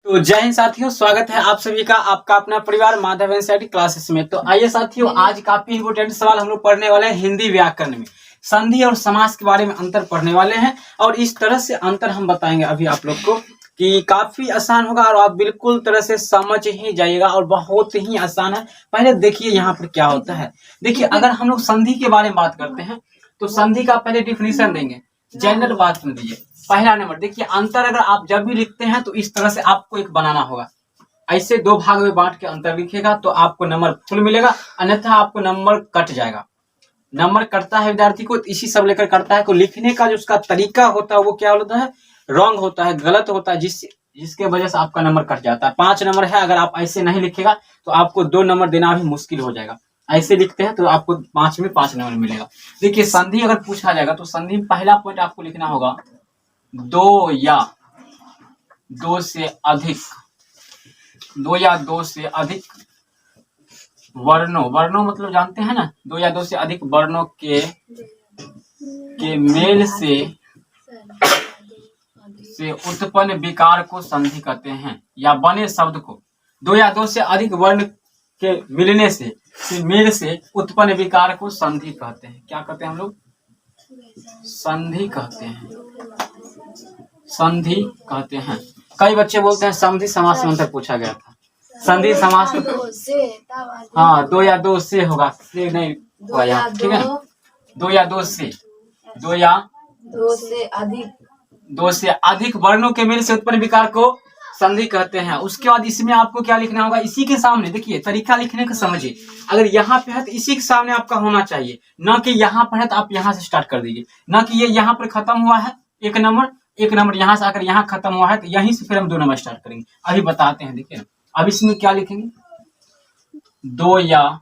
तो जय हिंद साथियों, स्वागत है आप सभी का आपका अपना परिवार माधव एनसीईआरटी क्लासेस में। तो आइए साथियों, आज काफी इंपोर्टेंट सवाल हम लोग पढ़ने वाले हैं हिंदी व्याकरण में। संधि और समास के बारे में अंतर पढ़ने वाले हैं और इस तरह से अंतर हम बताएंगे अभी आप लोग को कि काफी आसान होगा और आप बिल्कुल तरह से समझ ही जाइएगा और बहुत ही आसान है। पहले देखिए यहाँ पर क्या होता है। देखिए, अगर हम लोग संधि के बारे में बात करते हैं तो संधि का पहले डिफिनेशन देंगे। जनरल बात सुन लीजिए। पहला नंबर देखिए, अंतर अगर आप जब भी लिखते हैं तो इस तरह से आपको एक बनाना होगा। ऐसे दो भाग में बांट के अंतर लिखेगा तो आपको नंबर फुल मिलेगा, अन्यथा आपको नंबर कट जाएगा। नंबर कटता है विद्यार्थी को इसी सब लेकर करता है। तो लिखने का जो उसका तरीका होता है वो क्या होता है, रॉन्ग होता है, गलत होता है, जिसके वजह से आपका नंबर कट जाता है। 5 नंबर है, अगर आप ऐसे नहीं लिखेगा तो आपको 2 नंबर देना भी मुश्किल हो जाएगा। ऐसे लिखते हैं तो आपको 5 में 5 नंबर मिलेगा। देखिए, संधि अगर पूछा जाएगा तो संधि में पहला पॉइंट आपको लिखना होगा 2 या 2 से अधिक, 2 या 2 से अधिक वर्णों मतलब जानते हैं ना, 2 या 2 से अधिक वर्णों के मेल से उत्पन्न विकार को संधि कहते हैं, या बने शब्द को 2 या 2 से अधिक वर्ण के मिलने से मेल से उत्पन्न विकार को संधि कहते हैं। क्या कहते हैं हम लोग? संधि कहते हैं, संधि कहते हैं। कई बच्चे बोलते हैं संधि समास में अंतर पूछा गया था। संधि समास में हाँ 2 या 2 से होगा, से नहीं होगा यहाँ, ठीक है ना। 2 या 2 से, 2 या 2 से अधिक वर्णों के मेल से उत्पन्न विकार को संधि कहते हैं। उसके बाद इसमें आपको क्या लिखना होगा, इसी के सामने देखिए तरीका लिखने का समझिए। अगर यहाँ पे है तो इसी के सामने आपका होना चाहिए, ना कि यहाँ पर है तो आप यहाँ से स्टार्ट कर दीजिए, ना कि ये यहाँ पर खत्म हुआ है एक नंबर यहाँ से आकर यहाँ खत्म हुआ है तो यहीं से फिर हम 2 नंबर स्टार्ट करेंगे। अभी बताते हैं, देखिए अब इसमें क्या लिखेंगे, 2 या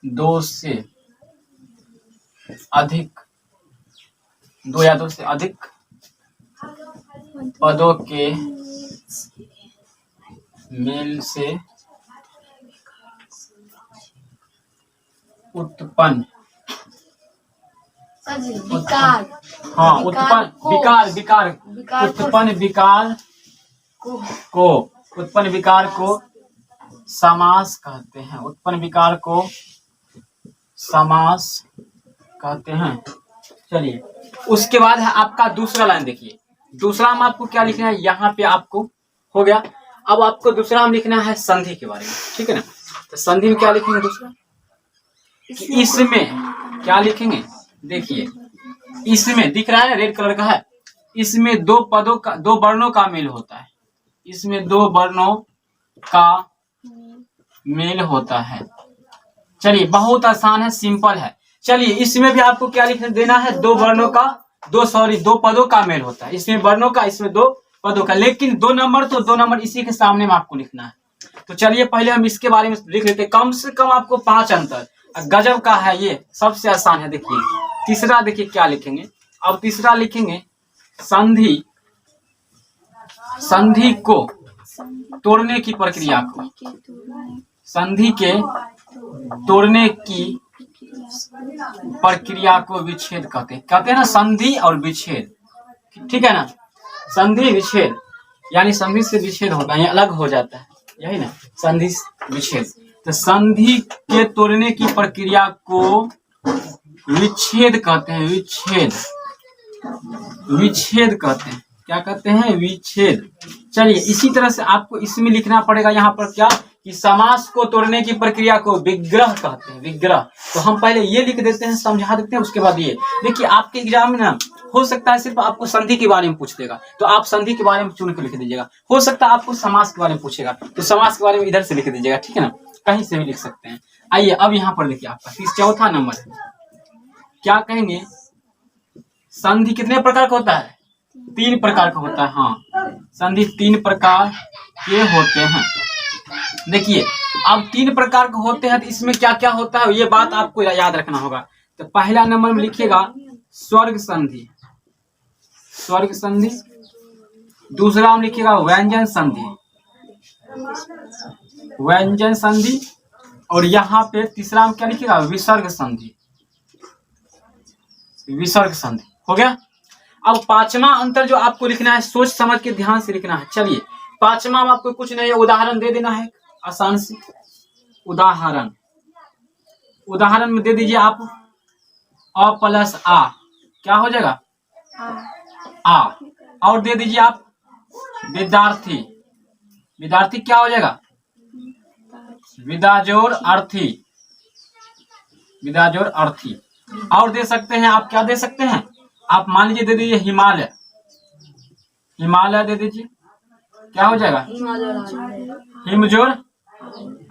2 से अधिक, 2 या 2 से अधिक पदों के मेल से उत्पन्न उत्पन्न विकार को समास कहते हैं। उत्पन्न विकार को समास कहते हैं। चलिए, उसके बाद है आपका दूसरा लाइन। देखिए दूसरा में आपको क्या लिखना है, यहाँ पे आपको हो गया। अब आपको दूसरा में लिखना है संधि के बारे में, ठीक है ना। तो संधि में क्या लिखेंगे दूसरा, इसमें क्या लिखेंगे, देखिए इसमें दिख रहा है रेड कलर का है, इसमें 2 वर्णों का मेल होता है। इसमें 2 वर्णों का मेल होता है। चलिए बहुत आसान है, सिंपल है। चलिए इसमें भी आपको क्या लिखना देना है, 2 पदों का मेल होता है। इसमें वर्णों का, इसमें 2 पदों का, लेकिन 2 नंबर तो 2 नंबर इसी के सामने में आपको लिखना है। तो चलिए पहले हम इसके बारे में लिख लेते हैं। कम से कम आपको 5 अंतर गजब का है, ये सबसे आसान है। देखिए तीसरा, देखिए क्या लिखेंगे। अब तीसरा लिखेंगे संधि को तोड़ने की प्रक्रिया को, संधि के तोड़ने की प्रक्रिया को विच्छेद कहते हैं ना। संधि और विच्छेद, ठीक है ना। संधि विच्छेद यानी संधि से विच्छेद होता है, अलग हो जाता है, यही ना संधि विच्छेद। तो संधि के तोड़ने की प्रक्रिया को विच्छेद कहते हैं। विच्छेद कहते हैं। क्या कहते हैं, विच्छेद। चलिए इसी तरह से आपको इसमें लिखना पड़ेगा यहाँ पर क्या, कि समास को तोड़ने की प्रक्रिया को विग्रह कहते हैं, विग्रह। तो हम पहले ये लिख देते हैं, समझा देते हैं, उसके बाद ये देखिए आपके एग्जाम में ना हो सकता है सिर्फ आपको संधि के बारे में पूछ देगा तो आप संधि के बारे में चुन के लिख दीजिएगा। हो सकता है आपको समास के बारे में पूछेगा तो समास के बारे में इधर से लिख दीजिएगा, ठीक है ना, कहीं से भी लिख सकते हैं। आइए अब यहाँ पर देखिए आपका चौथा नंबर क्या कहेंगे, संधि कितने प्रकार का होता है, 3 प्रकार का होता है। हाँ संधि 3 प्रकार के होते हैं। देखिए अब 3 प्रकार के होते हैं तो इसमें क्या क्या होता है ये बात आपको याद रखना होगा। तो पहला नंबर में लिखिएगा स्वर्ग संधि, स्वर्ग संधि। दूसरा में लिखिएगा व्यंजन संधि, व्यंजन संधि। और यहाँ पे तीसरा में क्या लिखिएगा, विसर्ग संधि, विसर्ग संधि। हो गया। अब पांचवा अंतर जो आपको लिखना है, सोच समझ के ध्यान से लिखना है। चलिए, पांचवा में आपको कुछ नहीं है, उदाहरण दे देना है आसान से। उदाहरण में दे दीजिए आप अ प्लस आ, क्या हो जाएगा? आ। और दे दीजिए आप विद्यार्थी, विद्यार्थी क्या हो जाएगा? विदा जोड़ अर्थी, विदा जोड़ अर्थी। और दे सकते हैं आप, क्या दे सकते हैं आप? मान लीजिए दे दीजिए हिमालय, हिमालय दे दीजिए, क्या हो जाएगा? हिमजोड़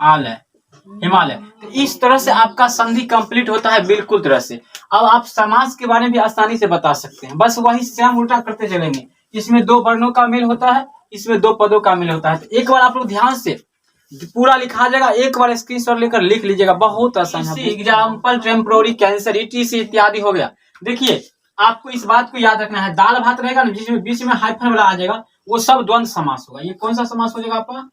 आलय, हिमालय। तो इस तरह से आपका संधि कंप्लीट होता है बिल्कुल तरह से। अब आप समास के बारे में भी आसानी से बता सकते हैं, बस वही सेम उल्टा करते चलेंगे। इसमें दो वर्णों का मेल होता है, इसमें दो पदों का मेल होता है। तो एक बार आप लोग ध्यान से पूरा लिखा जाएगा, एक बार स्क्रीनशॉट लेकर लिख लीजिएगा, बहुत आसान है। एग्जाम्पल टेम्पोररी कैंसर, ETC इत्यादि हो गया। देखिए, आपको इस बात को याद रखना है, दाल भात रहेगा ना जिसमें बीच में हाइफन वाला आ जाएगा, वो सब द्वंद्व समास होगा। ये कौन सा समास हो जाएगा आपका?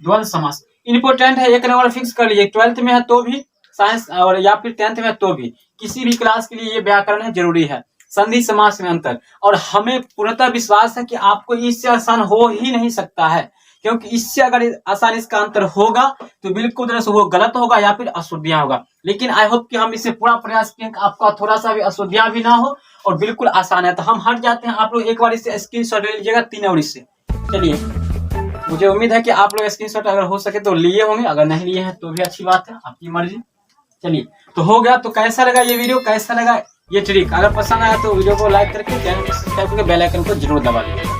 द्वंद्व समास। इंपोर्टेंट है, एक नंबर फिक्स कर लीजिए। 12th में है तो भी, साइंस और या फिर 10th में है तो भी, किसी भी क्लास के लिए ये व्याकरण है, जरूरी है। संधि समास में अंतर, और हमें पूर्णतः विश्वास है कि आपको इससे आसान हो ही नहीं सकता है, क्योंकि इससे अगर आसान इसका अंतर होगा तो बिल्कुल तरह से वो गलत होगा या फिर अशुद्धियां होगा। लेकिन आई होप कि हम इससे पूरा प्रयास किए कि आपका थोड़ा सा भी अशुद्धियां भी ना हो और बिल्कुल आसान है। तो हम हट जाते हैं, आप लोग एक बार इससे स्क्रीनशॉट ले लीजिएगा 3 और इससे। चलिए, मुझे उम्मीद है कि आप लोग स्क्रीनशॉट अगर हो सके तो लिए होंगे, अगर नहीं लिए हैं तो भी अच्छी बात है, आपकी मर्जी। चलिए, तो हो गया। तो कैसा लगा ये वीडियो, कैसा लगा ये ट्रिक? अगर पसंद आया तो वीडियो को लाइक करके, चैनल को सब्सक्राइब करके बेल आइकन को जरूर दबा दीजिए।